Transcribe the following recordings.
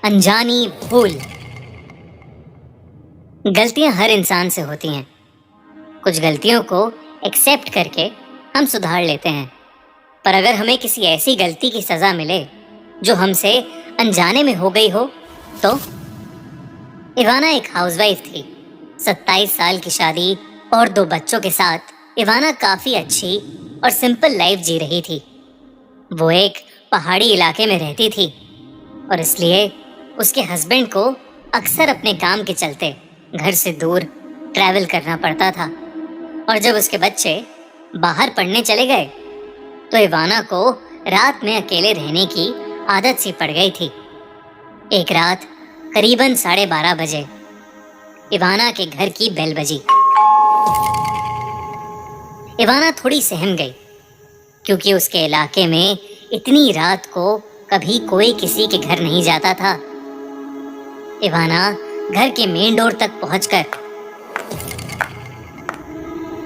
अनजानी भूल। गलतियां हर इंसान से होती हैं। कुछ गलतियों को एक्सेप्ट करके हम सुधार लेते हैं, पर अगर हमें किसी ऐसी गलती की सजा मिले जो हमसे अनजाने में हो गई हो तो। इवाना एक हाउसवाइफ थी। 27 साल की शादी और 2 बच्चों के साथ इवाना काफी अच्छी और सिंपल लाइफ जी रही थी। वो एक पहाड़ी इलाके में रहती थी और इसलिए उसके हस्बैंड को अक्सर अपने काम के चलते घर से दूर ट्रैवल करना पड़ता था। और जब उसके बच्चे बाहर पढ़ने चले गए तो इवाना को रात में अकेले रहने की आदत सी पड़ गई थी। एक रात करीबन 12:30 बजे इवाना के घर की बेल बजी। इवाना थोड़ी सहम गई क्योंकि उसके इलाके में इतनी रात को कभी कोई किसी के घर नहीं जाता था। इवाना घर के मेन डोर तक पहुंचकर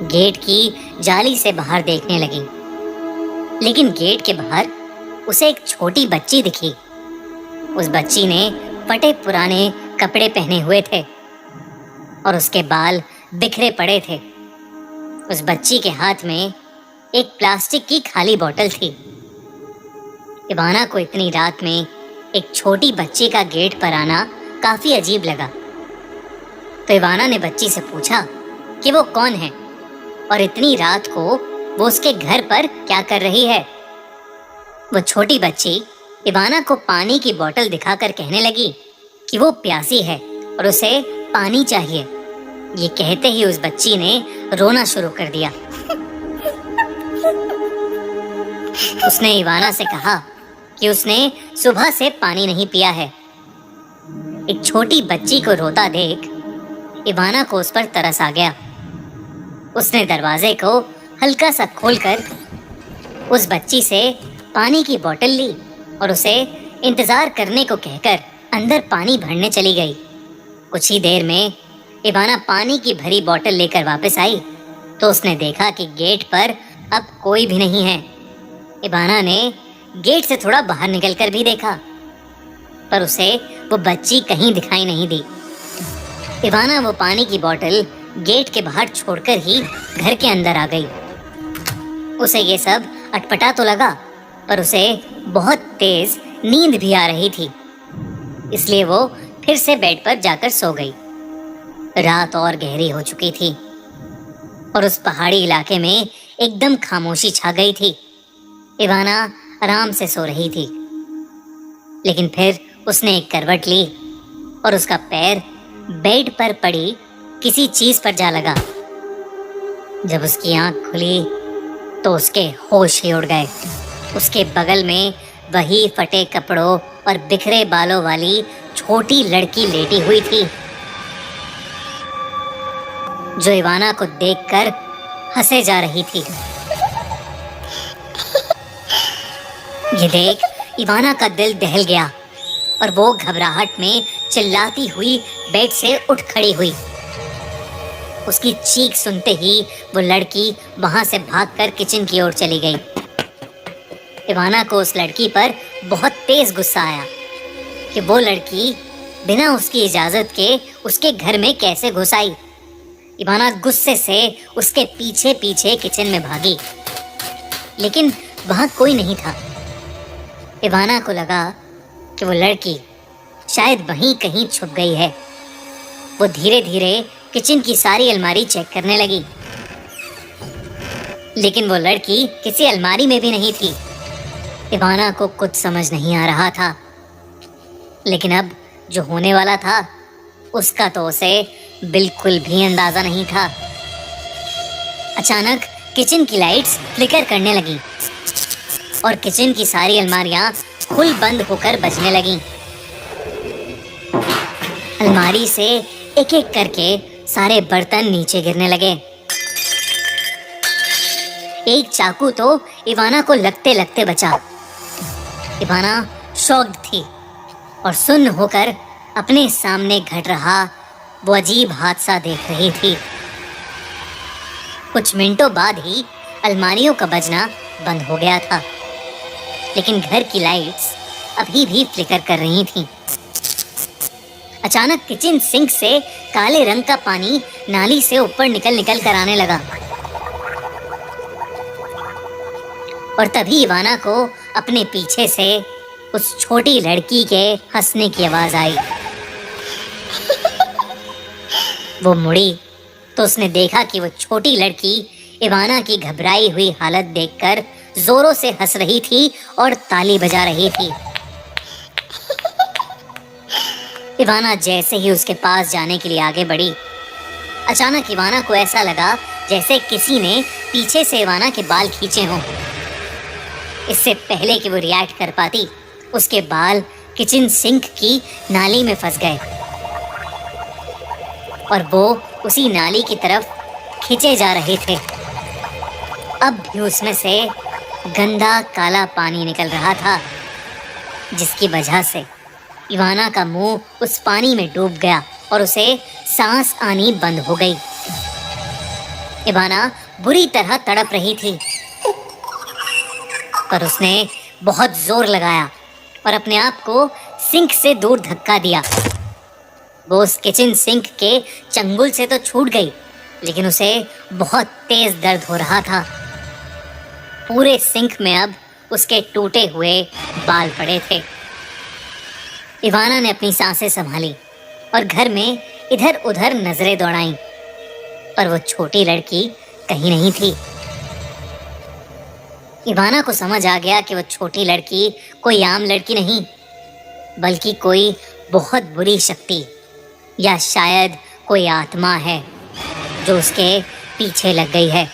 गेट की जाली से बाहर देखने लगी, लेकिन गेट के बाहर उसे एक छोटी बच्ची दिखी। उस बच्ची ने फटे पुराने कपड़े पहने हुए थे और उसके बाल बिखरे पड़े थे। उस बच्ची के हाथ में एक प्लास्टिक की खाली बोतल थी। इवाना को इतनी रात में एक छोटी बच्ची का गेट पर आना काफी अजीब लगा, तो इवाना ने बच्ची से पूछा कि वो कौन है और इतनी रात को वो उसके घर पर क्या कर रही है। वो छोटी बच्ची इवाना को पानी की बोतल दिखाकर कहने लगी कि वो प्यासी है और उसे पानी चाहिए। ये कहते ही उस बच्ची ने रोना शुरू कर दिया। उसने इवाना से कहा कि उसने सुबह से पानी नहीं पिया है। एक छोटी बच्ची को रोता देख इवाना को उस पर तरस आ गया। उसने दरवाजे को हल्का सा खोलकर उस बच्ची से पानी की बोतल ली और उसे इंतजार करने को कहकर अंदर पानी भरने चली गई। कुछ ही देर में इवाना पानी की भरी बोतल लेकर वापस आई तो उसने देखा कि गेट पर अब कोई भी नहीं है। इवाना ने गेट से थोड़ा बाहर निकलकर भी देखा, पर उसे वो बच्ची कहीं दिखाई नहीं दी। इवाना वो पानी की बोतल गेट के बाहर छोड़कर ही घर के अंदर आ गई। उसे ये सब अटपटा तो लगा, पर उसे बहुत तेज नींद भी आ रही थी, इसलिए वो फिर से बेड पर जाकर सो गई। रात और गहरी हो चुकी थी और उस पहाड़ी इलाके में एकदम खामोशी छा गई थी। इवाना आराम से सो रही थी, लेकिन फिर उसने एक करवट ली और उसका पैर बेड पर पड़ी किसी चीज पर जा लगा। जब उसकी आंख खुली तो उसके होश ही उड़ गए। उसके बगल में वही फटे कपड़ों और बिखरे बालों वाली छोटी लड़की लेटी हुई थी, जो इवाना को देखकर हंसे जा रही थी। ये देख इवाना का दिल दहल गया और वो घबराहट में चिल्लाती हुई बेड से उठ खड़ी हुई। उसकी चीख सुनते ही वो लड़की वहां से भागकर किचन की ओर चली गई। इवाना को उस लड़की पर बहुत तेज गुस्सा आया कि वो लड़की बिना उसकी इजाजत के उसके घर में कैसे घुस आई। इवाना गुस्से से उसके पीछे पीछे किचन में भागी, लेकिन वहां कोई नहीं था। इवाना को लगा कि वो लड़की शायद वहीं कहीं छुप गई है। वो धीरे धीरे किचन की सारी अलमारी चेक करने लगी, लेकिन वो लड़की किसी अलमारी में भी नहीं थी। इवाना को कुछ समझ नहीं आ रहा था, लेकिन अब जो होने वाला था उसका तो उसे बिल्कुल भी अंदाजा नहीं था। अचानक किचन की लाइट्स फ्लिकर करने लगी और किचन की सारी अलमारियां खुल बंद होकर बजने लगी। अलमारी से एक एक करके सारे बर्तन नीचे गिरने लगे। एक चाकू तो इवाना को लगते लगते बचा। इवाना शॉक्ड थी और सुन्न होकर अपने सामने घट रहा वो अजीब हादसा देख रही थी। कुछ मिनटों बाद ही अलमारियों का बजना बंद हो गया था, लेकिन घर की लाइट्स अभी भी फ्लिकर कर रही थीं। अचानक किचन सिंक से काले रंग का पानी नाली से ऊपर निकल निकल कर आने लगा और तभी इवाना को अपने पीछे से उस छोटी लड़की के हंसने की आवाज आई। वो मुड़ी तो उसने देखा कि वो छोटी लड़की इवाना की घबराई हुई हालत देखकर जोरों से हंस रही थी और ताली बजा रही थी। इवाना जैसे ही उसके पास जाने के लिए आगे बढ़ी, अचानक इवाना को ऐसा लगा जैसे किसी ने पीछे से इवाना के बाल खींचे हों। इससे पहले कि वो रिएक्ट कर पाती, उसके बाल किचन सिंक की नाली में फंस गए और वो उसी नाली की तरफ खींचे जा रहे थे। अब भी उसमें से गंदा काला पानी निकल रहा था, जिसकी वजह से इवाना का मुंह उस पानी में डूब गया और उसे सांस आनी बंद हो गई। इवाना बुरी तरह तड़प रही थी, पर उसने बहुत जोर लगाया और अपने आप को सिंक से दूर धक्का दिया। वो उस किचन सिंक के चंगुल से तो छूट गई, लेकिन उसे बहुत तेज दर्द हो रहा था। पूरे सिंक में अब उसके टूटे हुए बाल पड़े थे। इवाना ने अपनी सांसें संभाली और घर में इधर उधर नजरें दौड़ाईं, पर वो छोटी लड़की कहीं नहीं थी। इवाना को समझ आ गया कि वो छोटी लड़की कोई आम लड़की नहीं, बल्कि कोई बहुत बुरी शक्ति या शायद कोई आत्मा है जो उसके पीछे लग गई है।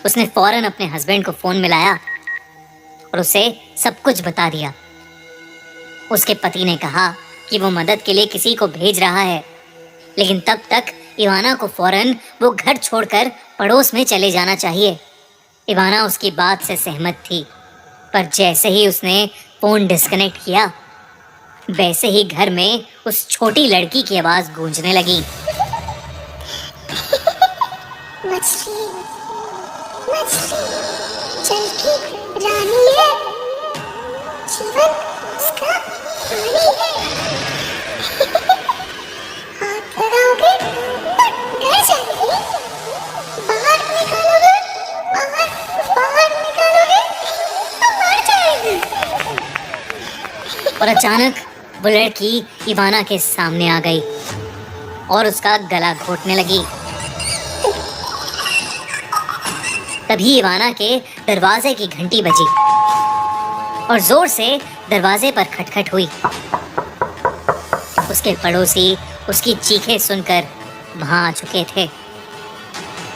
उसने फौरन अपने हस्बैंड को फोन मिलाया और उसे सब कुछ बता दिया। उसके पति ने कहा कि वो मदद के लिए किसी को भेज रहा है, लेकिन तब तक इवाना को फौरन वो घर छोड़कर पड़ोस में चले जाना चाहिए। इवाना उसकी बात से सहमत थी, पर जैसे ही उसने फोन डिस्कनेक्ट किया, वैसे ही घर में उस छोटी लड़की की आवाज गूंजने लगी। मछली मछली जल की रानी है, जीवन उसका पानी है। हाथ लगाओगे तो डर जाएगी, बाहर निकालोगे बाहर निकालोगे तो मर जाएगी। और अचानक वो लड़की इवाना के सामने आ गई और उसका गला घोटने लगी। तभी इवाना के दरवाजे की घंटी बजी और जोर से दरवाजे पर खटखट हुई। उसके पड़ोसी उसकी चीखें सुनकर वहां आ चुके थे,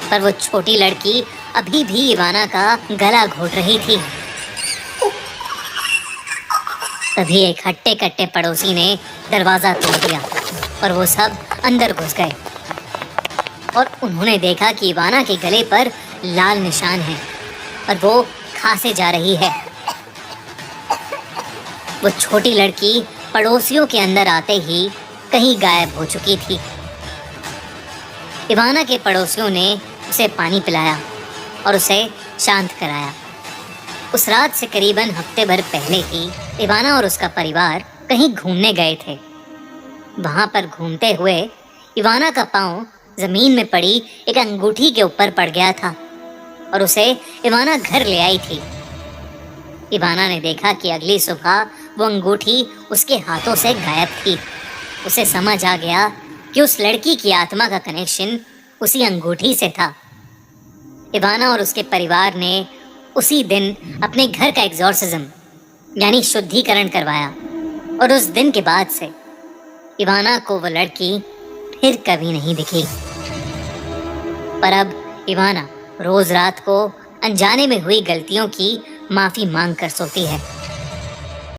पर वो छोटी लड़की अभी भी इवाना का गला घोट रही थी। तभी एक हट्टे कट्टे पड़ोसी ने दरवाजा तोड़ दिया और वो सब अंदर घुस गए और उन्होंने देखा कि इवाना के गले पर लाल निशान है और वो खांसे जा रही है। वो छोटी लड़की पड़ोसियों के अंदर आते ही कहीं गायब हो चुकी थी। इवाना के पड़ोसियों ने उसे पानी पिलाया और उसे शांत कराया। उस रात से करीबन हफ्ते भर पहले ही इवाना और उसका परिवार कहीं घूमने गए थे। वहां पर घूमते हुए इवाना का पांव जमीन में पड़ी एक अंगूठी के ऊपर पड़ गया था और उसे इवाना घर ले आई थी। इवाना ने देखा कि अगली सुबह वो अंगूठी उसके हाथों से गायब थी। उसे समझ आ गया कि उस लड़की की आत्मा का कनेक्शन उसी अंगूठी से था। इवाना और उसके परिवार ने उसी दिन अपने घर का एग्जॉर्सिज्म यानी शुद्धिकरण करवाया और उस दिन के बाद से इवाना को वो लड़की फिर कभी नहीं दिखी। पर अब इवाना रोज रात को अनजाने में हुई गलतियों की माफी मांग कर सोती है।